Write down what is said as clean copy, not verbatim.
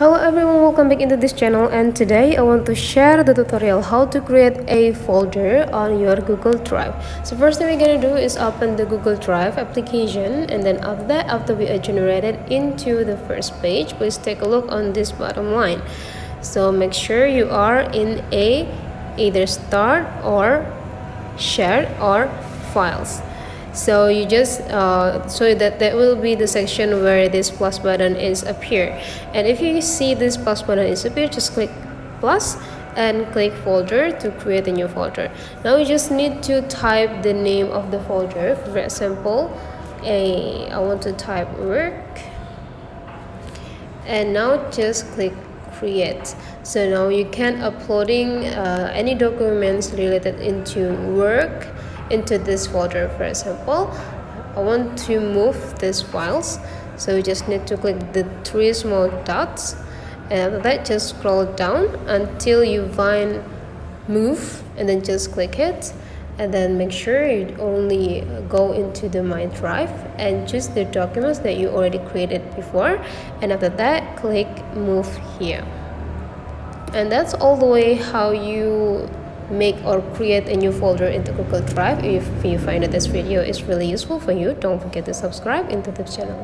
Hello everyone, welcome back into this channel, and today I want to share the tutorial how to create a folder on your Google Drive. So first thing we're gonna do is open the Google Drive application, and then after that, after we are generated into the first page, please take a look on this bottom line. So make sure you are in either start or shared or files. So you just so that will be the section where this plus button is appear, and if you see this plus button is appear, just click plus and click folder to create a new folder. Now you just need to type the name of the folder. For example, I want to type work, and now just click create. So now you can uploading any documents related into work into this folder. For example, I want to move these files, so you just need to click the three small dots, and after that just scroll down until you find move, and then just click it, and then make sure you only go into the My Drive and choose the documents that you already created before, and after that click move here. And that's all the way how you make or create a new folder into Google Drive. If you find that this video is really useful for you, don't forget to subscribe into this channel.